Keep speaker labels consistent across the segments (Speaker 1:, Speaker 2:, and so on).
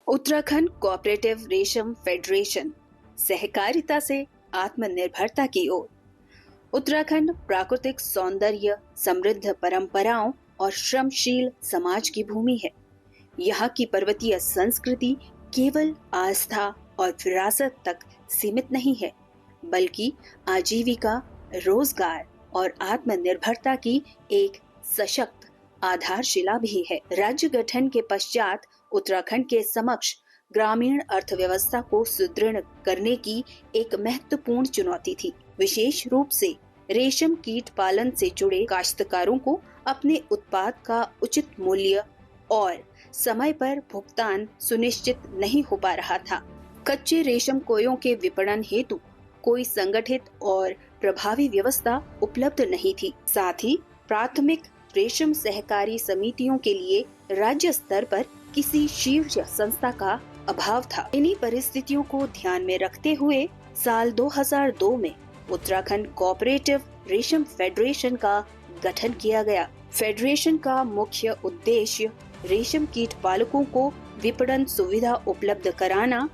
Speaker 1: Uttarakhand cooperative रेशम federation सहकारिता से आत्मनिर्भरता की ओर। उत्तराखंड प्राकृतिक सौंदर्य, समृद्ध परंपराओं और श्रमशील समाज की भूमि है। यहाँ की पर्वतीय संस्कृति केवल आस्था और विरासत तक सीमित नहीं है, बल्कि आजीविका, रोजगार और आत्मनिर्भरता की एक सशक्त आधारशिला भी है। राज्य गठन के पश्चात उत्तराखंड के समक्ष ग्रामीण अर्थव्यवस्था को सुदृढ़ करने की एक महत्वपूर्ण चुनौती थी। विशेष रूप से रेशम कीट पालन से जुड़े काश्तकारों को अपने उत्पाद का उचित मूल्य और समय पर भुगतान सुनिश्चित नहीं हो पा रहा था। कच्चे रेशम कोयों के विपणन हेतु कोई संगठित और प्रभावी व्यवस्था उपलब्ध नहीं थी। साथ ही प्राथमिक रेशम सहकारी समितियों के लिए राज्य स्तर पर किसी शीर्ष संस्था का अभाव था। इन्हीं परिस्थितियों को ध्यान में रखते हुए साल 2002 में उत्तराखंड कोऑपरेटिव रेशम फेडरेशन का गठन किया गया। फेडरेशन का मुख्य उद्देश्य रेशम कीट पालकों को विपणन सुविधा उपलब्ध कराना,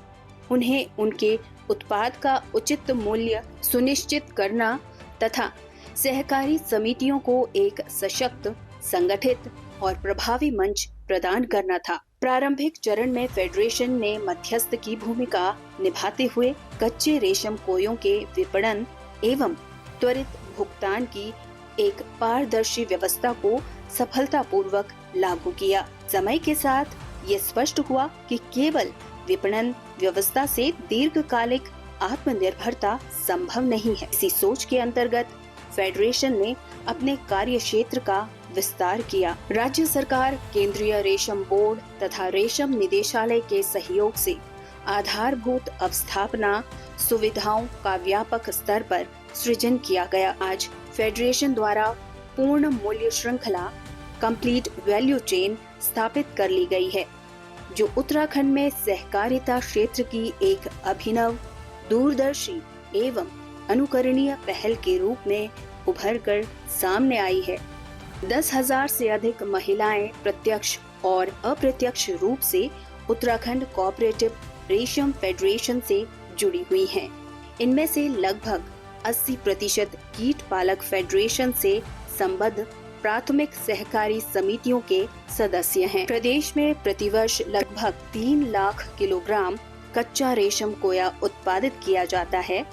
Speaker 1: उन्हें उनके उत्पाद का उचित मूल्य सुनिश्चित करना तथा सहकारी समितियों को एक सशक्त, संगठित और प्रभावी मंच प्रदान करना था। प्रारंभिक चरण में फेडरेशन ने मध्यस्थ की भूमिका निभाते हुए कच्चे रेशम कोयों के विपणन एवं त्वरित भुगतान की एक पारदर्शी व्यवस्था को सफलतापूर्वक लागू किया। समय के साथ ये स्पष्ट हुआ कि केवल विपणन व्यवस्था से दीर्घकालिक आत्मनिर्भरता संभव नहीं है। इसी सोच के अंतर्गत फेडरेशन ने अपने कार्य क्षेत्र का विस्तार किया। राज्य सरकार, केंद्रीय रेशम बोर्ड तथा रेशम निदेशालय के सहयोग से आधारभूत अवस्थापना सुविधाओं का व्यापक स्तर पर सृजन किया गया। आज फेडरेशन द्वारा पूर्ण मूल्य श्रृंखला, कंप्लीट वैल्यू चेन स्थापित कर ली गई है, जो उत्तराखंड में सहकारिता क्षेत्र की एक अभिनव, दूरदर्शी एवं अनुकरणीय पहल के रूप में उभर कर सामने आई है। 10,000 से अधिक महिलाएं प्रत्यक्ष और अप्रत्यक्ष रूप से उत्तराखंड कोऑपरेटिव रेशम फेडरेशन से जुड़ी हुई हैं। इनमें से लगभग 80% कीट पालक फेडरेशन से संबद्ध प्राथमिक सहकारी समितियों के सदस्य हैं। प्रदेश में प्रतिवर्ष लगभग 3 लाख किलोग्राम कच्चा रेशम कोया उत्पादित किया जाता है।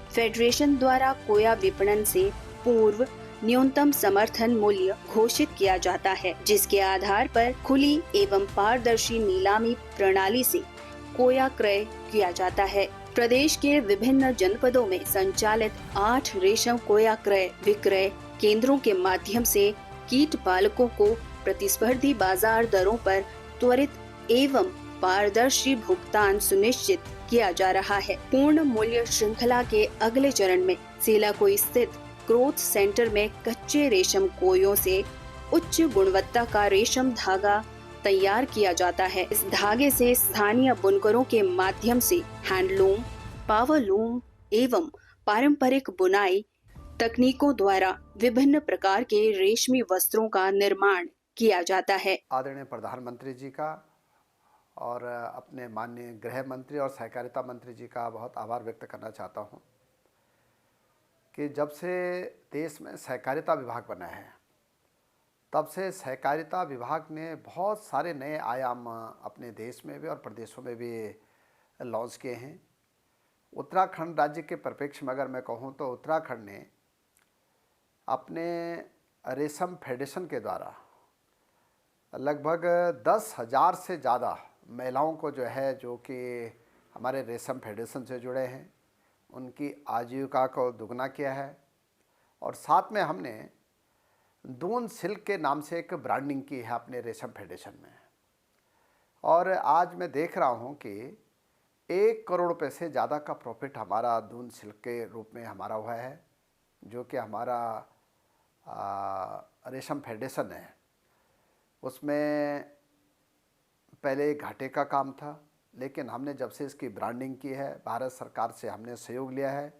Speaker 1: फेडरेशन द्वारा कोया विपणन से पूर्व न्यूनतम समर्थन मूल्य घोषित किया जाता है, जिसके आधार पर खुली एवं पारदर्शी नीलामी प्रणाली से कोया क्रय किया जाता है। प्रदेश के विभिन्न जनपदों में संचालित 8 रेशम कोया क्रय विक्रय केंद्रों के माध्यम से कीट पालकों को प्रतिस्पर्धी बाजार दरों पर त्वरित एवं पारदर्शी भुगतान सुनिश्चित किया जा रहा है। पूर्ण मूल्य श्रृंखला के अगले चरण में सेलाकोई स्थित ग्रोथ सेंटर में कच्चे रेशम कोयों से उच्च गुणवत्ता का रेशम धागा तैयार किया जाता है। इस धागे से स्थानीय बुनकरों के माध्यम से हैंडलूम, पावरलूम एवं पारंपरिक बुनाई तकनीकों द्वारा विभिन्न प्रकार के रेशमी वस्त्रों का निर्माण किया जाता है।
Speaker 2: आदरणीय प्रधानमंत्री जी का और अपने माननीय गृह मंत्री और सहकारिता मंत्री जी का बहुत आभार व्यक्त करना चाहता हूं कि जब से देश में सहकारिता विभाग बना है, तब से सहकारिता विभाग ने बहुत सारे नए आयाम अपने देश में भी और प्रदेशों में भी लॉन्च किए हैं। उत्तराखंड राज्य के परिप्रेक्ष्य में अगर मैं कहूं तो उत्तराखंड ने अपने रेशम फेडरेशन के द्वारा लगभग 10,000 से ज़्यादा महिलाओं को जो कि हमारे रेशम फेडरेशन से जुड़े हैं, उनकी आजीविका को दुगना किया है। और साथ में हमने दून सिल्क के नाम से एक ब्रांडिंग की है अपने रेशम फेडरेशन में। और आज मैं देख रहा हूं कि 1 करोड़ रुपये से ज़्यादा का प्रॉफिट हमारा दून सिल्क के रूप में हमारा हुआ है, जो कि हमारा रेशम फेडरेशन है। उसमें पहले घाटे का काम था, लेकिन हमने जब से इसकी ब्रांडिंग की है, भारत सरकार से हमने सहयोग लिया है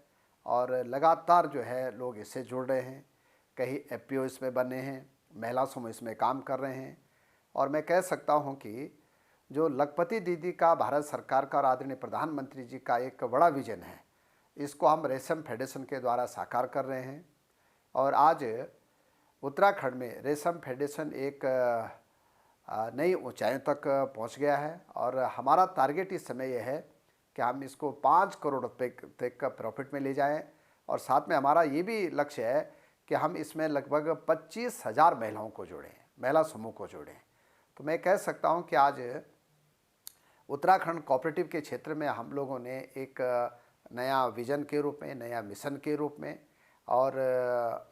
Speaker 2: और लगातार लोग इससे जुड़ रहे हैं। कई एफपीओ इसमें बने हैं, महिला समूह इसमें काम कर रहे हैं। और मैं कह सकता हूं कि जो लखपति दीदी का, भारत सरकार का और आदरणीय प्रधानमंत्री जी का एक बड़ा विजन है, इसको हम रेशम फेडरेशन के द्वारा साकार कर रहे हैं। और आज उत्तराखंड में रेशम फेडरेशन एक नई ऊंचाइयों तक पहुंच गया है और हमारा टारगेट इस समय यह है कि हम इसको 5 करोड़ रुपए तक का प्रॉफिट में ले जाएं। और साथ में हमारा ये भी लक्ष्य है कि हम इसमें लगभग 25,000 महिलाओं को जोड़ें, महिला समूह को जोड़ें। तो मैं कह सकता हूं कि आज उत्तराखंड कोऑपरेटिव के क्षेत्र में हम लोगों ने एक नया विजन के रूप में, नया मिशन के रूप में और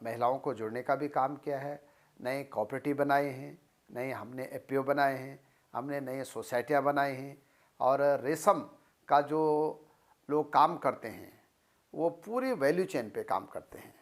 Speaker 2: महिलाओं को जोड़ने का भी काम किया है। नए कोऑपरेटिव बनाए हैं, नए हमने एफपीओ बनाए हैं, हमने नए सोसाइटियाँ बनाई हैं और रेशम का जो लोग काम करते हैं वो पूरी वैल्यू चेन पे काम करते हैं।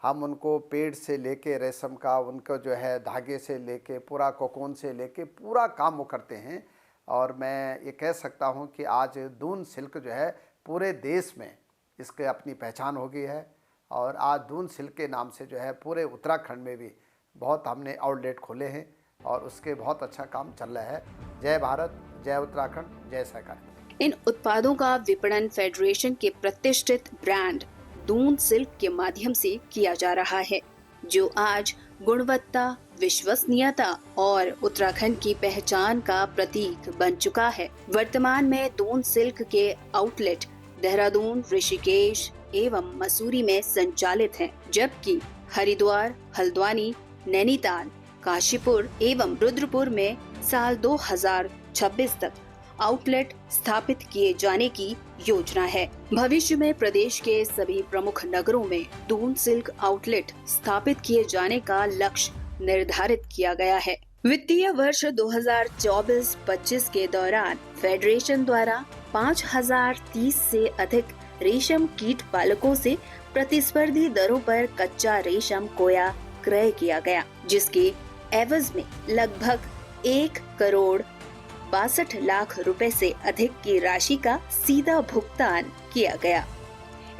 Speaker 2: हम उनको पेड़ से लेके रेशम का, उनको जो है धागे से लेके, पूरा कोकून से लेके पूरा काम वो करते हैं। और मैं ये कह सकता हूँ कि आज दून सिल्क जो है पूरे देश में इसके अपनी पहचान हो गई है और आज दून सिल्क के नाम से जो है पूरे उत्तराखंड में भी बहुत हमने आउटलेट खोले हैं और उसके बहुत अच्छा काम चल रहा है। जय भारत, जय उत्तराखंड, जय सहकारिता।
Speaker 1: इन उत्पादों का विपणन फेडरेशन के प्रतिष्ठित ब्रांड दून सिल्क के माध्यम से किया जा रहा है, जो आज गुणवत्ता, विश्वसनीयता और उत्तराखंड की पहचान का प्रतीक बन चुका है। वर्तमान में दून सिल्क के आउटलेट देहरादून, ऋषिकेश एवं मसूरी में संचालित हैं, जबकि हरिद्वार, हल्द्वानी, नैनीताल, काशीपुर एवं रुद्रपुर में साल 2026 तक आउटलेट स्थापित किए जाने की योजना है। भविष्य में प्रदेश के सभी प्रमुख नगरों में दून सिल्क आउटलेट स्थापित किए जाने का लक्ष्य निर्धारित किया गया है। वित्तीय वर्ष 2024-25 के दौरान फेडरेशन द्वारा 5,030 से अधिक रेशम कीट पालकों से प्रतिस्पर्धी दरों पर कच्चा रेशम कोया क्रय किया गया, जिसके एवज में लगभग 1,62,00,000 रुपए से अधिक की राशि का सीधा भुगतान किया गया।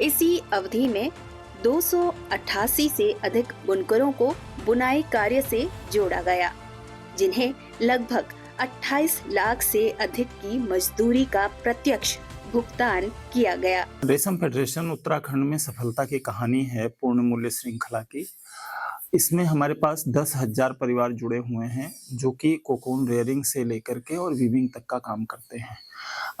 Speaker 1: इसी अवधि में 288 से अधिक बुनकरों को बुनाई कार्य से जोड़ा गया, जिन्हें लगभग 28 लाख से अधिक की मजदूरी का प्रत्यक्ष भुगतान किया गया।
Speaker 3: रेशम फेडरेशन उत्तराखंड में सफलता की कहानी है पूर्ण मूल्य श्रृंखला की। इसमें हमारे पास 10,000 परिवार जुड़े हुए हैं जो कि कोकून रेयरिंग से लेकर के और वीविंग तक का काम करते हैं।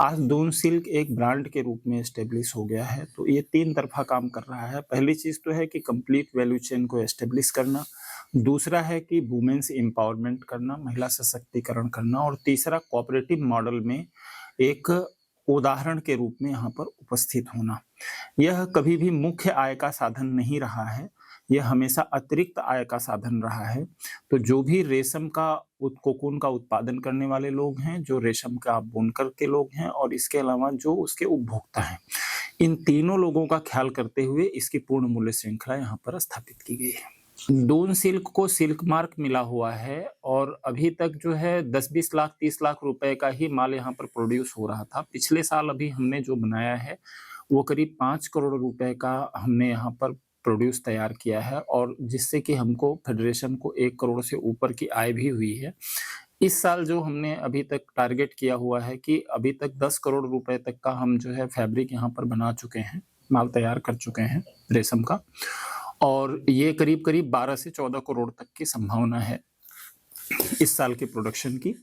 Speaker 3: आज दून सिल्क एक ब्रांड के रूप में एस्टेब्लिश हो गया है, तो ये 3 तरफा काम कर रहा है। पहली चीज तो है कि कंप्लीट वैल्यू चेन को एस्टेब्लिश करना, दूसरा है कि वुमेन्स एम्पावरमेंट करना, महिला सशक्तिकरण करना, और तीसरा कोऑपरेटिव मॉडल में एक उदाहरण के रूप में यहाँ पर उपस्थित होना। यह कभी भी मुख्य आय का साधन नहीं रहा है, यह हमेशा अतिरिक्त आय का साधन रहा है। तो जो भी रेशम का कोकून का उत्पादन करने वाले लोग हैं, जो रेशम का बुनकर के लोग हैं और इसके अलावा जो उसके उपभोक्ता हैं, इन तीनों लोगों का ख्याल करते हुए इसकी पूर्ण मूल्य श्रृंखला यहाँ पर स्थापित की गई है। दून सिल्क को सिल्क मार्क मिला हुआ है और अभी तक जो है 10-20 लाख 30 लाख रुपए का ही माल यहाँ पर प्रोड्यूस हो रहा था। पिछले साल अभी हमने जो बनाया है वो करीब 5 करोड़ रुपए का हमने यहाँ पर प्रोड्यूस तैयार किया है, और जिससे कि हमको फेडरेशन को 1 करोड़ से ऊपर की आय भी हुई है। इस साल जो हमने अभी तक टारगेट किया हुआ है कि अभी तक 10 करोड़ रुपए तक का हम जो है फैब्रिक यहाँ पर बना चुके हैं, माल तैयार कर चुके हैं रेशम का, और ये करीब करीब 12 से 14 करोड़ तक की संभावना है इस साल की प्रोडक्शन की।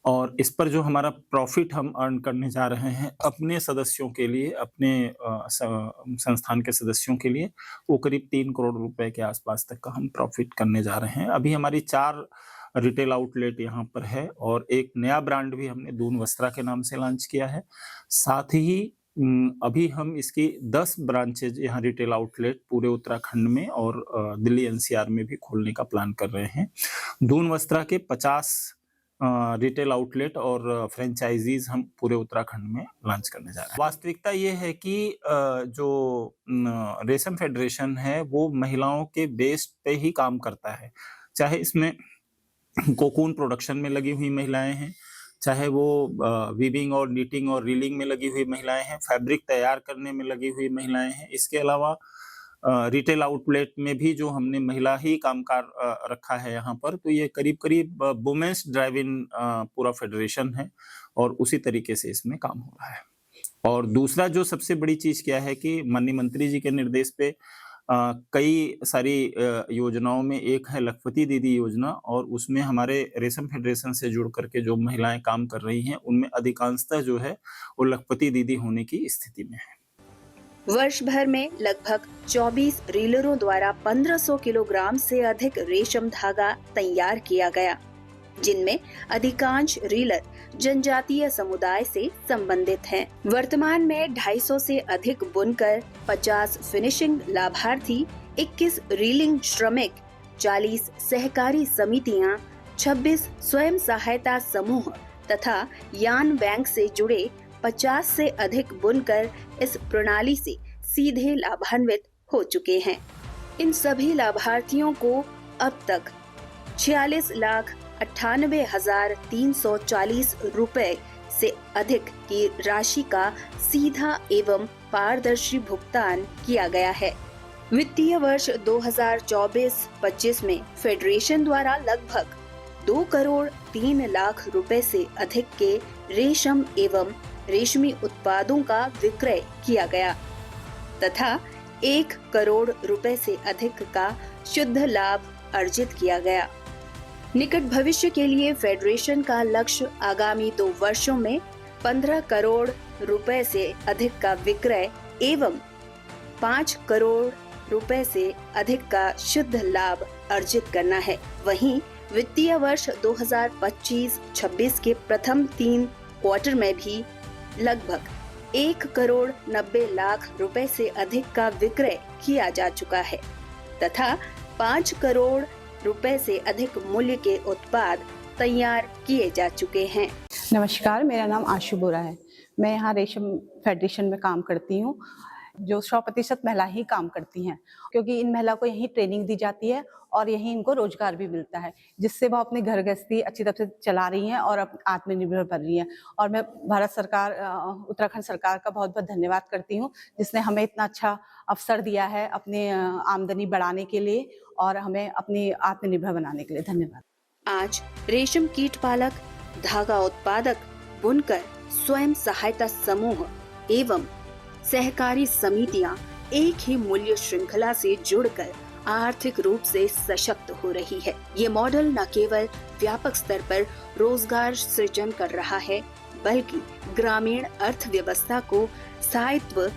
Speaker 3: और इस पर जो हमारा प्रॉफिट हम अर्न करने जा रहे हैं अपने सदस्यों के लिए, अपने संस्थान के सदस्यों के लिए, वो करीब 3 करोड़ रुपए के आसपास तक का हम प्रॉफिट करने जा रहे हैं। अभी हमारी 4 रिटेल आउटलेट यहाँ पर है और एक नया ब्रांड भी हमने दून वस्त्रा के नाम से लॉन्च किया है। साथ ही अभी हम इसकी 10 ब्रांचेज यहाँ रिटेल आउटलेट पूरे उत्तराखंड में और दिल्ली एनसीआर में भी खोलने का प्लान कर रहे हैं। दून वस्त्रा के 50 रिटेल आउटलेट और फ्रेंचाइजीज हम पूरे उत्तराखंड में लॉन्च करने जा रहे हैं। वास्तविकता ये है कि जो रेशम फेडरेशन है वो महिलाओं के बेस पे ही काम करता है, चाहे इसमें कोकून प्रोडक्शन में लगी हुई महिलाएं हैं, चाहे वो वीविंग और नीटिंग और रीलिंग में लगी हुई महिलाएं हैं, फैब्रिक तैयार करने में लगी हुई महिलाएं हैं। इसके अलावा रिटेल आउटलेट में भी जो हमने महिला ही कामगार रखा है यहाँ पर, तो ये करीब-करीब वुमेन्स ड्राइव इन पूरा फेडरेशन है और उसी तरीके से इसमें काम हो रहा है। और दूसरा जो सबसे बड़ी चीज़ क्या है कि माननीय मंत्री जी के निर्देश पे कई सारी योजनाओं में एक है लखपति दीदी योजना, और उसमें हमारे रेशम फेडरेशन से जुड़ करके जो महिलाएं काम कर रही हैं, उनमें अधिकांशतः जो है वो लखपति दीदी होने की स्थिति में है।
Speaker 1: वर्ष भर में लगभग 24 रीलरों द्वारा 1500 किलोग्राम से अधिक रेशम धागा तैयार किया गया, जिनमें अधिकांश रीलर जनजातीय समुदाय से संबंधित हैं। वर्तमान में 250 से अधिक बुनकर, 50 फिनिशिंग लाभार्थी, 21 रीलिंग श्रमिक, 40 सहकारी समितियां, 26 स्वयं सहायता समूह तथा यान बैंक से जुड़े 50 से अधिक बुनकर इस प्रणाली से सीधे लाभान्वित हो चुके हैं। इन सभी लाभार्थियों को अब तक 46,98,340 रुपए से अधिक की राशि का सीधा एवं पारदर्शी भुगतान किया गया है। वित्तीय वर्ष 2024-25 में फेडरेशन द्वारा लगभग 2 करोड़ 3 लाख रुपए से अधिक के रेशम एवं रेशमी उत्पादों का विक्रय किया गया तथा 1 करोड़ रुपए से अधिक का शुद्ध लाभ अर्जित किया गया। निकट भविष्य के लिए फेडरेशन का लक्ष्य आगामी 2 वर्षों में 15 करोड़ रुपए से अधिक का विक्रय एवं 5 करोड़ रुपए से अधिक का शुद्ध लाभ अर्जित करना है। वहीं वित्तीय वर्ष 2025-26 के प्रथम 3 क्वार्टर में भी लगभग 1 करोड़ 90 लाख रुपए से अधिक का विक्रय किया जा चुका है तथा 5 करोड़ रुपए से अधिक मूल्य के उत्पाद तैयार किए जा चुके हैं।
Speaker 4: नमस्कार, मेरा नाम आशु बोरा है। मैं यहाँ रेशम फेडरेशन में काम करती हूँ, जो 100% महिला ही काम करती हैं, क्योंकि इन महिला को यहीं ट्रेनिंग दी जाती है और यहीं इनको रोजगार भी मिलता है, जिससे वो अपने घर गृहस्थी अच्छी तरह से चला रही हैं और आत्मनिर्भर बन रही हैं। और मैं भारत सरकार, उत्तराखंड सरकार का बहुत बहुत धन्यवाद करती हूँ, जिसने हमें इतना अच्छा अवसर दिया है अपने आमदनी बढ़ाने के लिए और हमें अपनी आत्मनिर्भर बनाने के लिए। धन्यवाद।
Speaker 1: आज रेशम कीट पालक, धागा उत्पादक, बुनकर, स्वयं सहायता समूह एवं सहकारी समितियां एक ही मूल्य श्रृंखला से जुड़कर आर्थिक रूप से सशक्त हो रही है। ये मॉडल न केवल व्यापक स्तर पर रोजगार सृजन कर रहा है, बल्कि ग्रामीण अर्थव्यवस्था को स्थायित्व,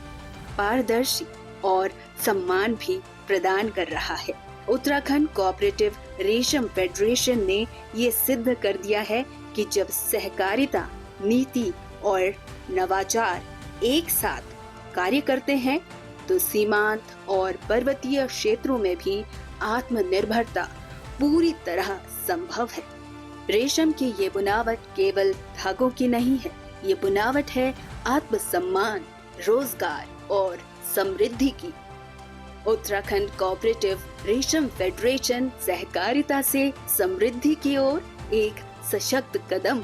Speaker 1: पारदर्शी और सम्मान भी प्रदान कर रहा है। उत्तराखंड कोऑपरेटिव रेशम फेडरेशन ने ये सिद्ध कर दिया है कि जब सहकारिता, नीति और नवाचार एक साथ कार्य करते हैं तो सीमांत और पर्वतीय क्षेत्रों में भी आत्मनिर्भरता पूरी तरह संभव है। रेशम की ये बुनावट केवल धागों की नहीं है, ये बुनावट है आत्मसम्मान, रोजगार और समृद्धि की। उत्तराखंड कोऑपरेटिव रेशम फेडरेशन सहकारिता से समृद्धि की ओर एक सशक्त कदम।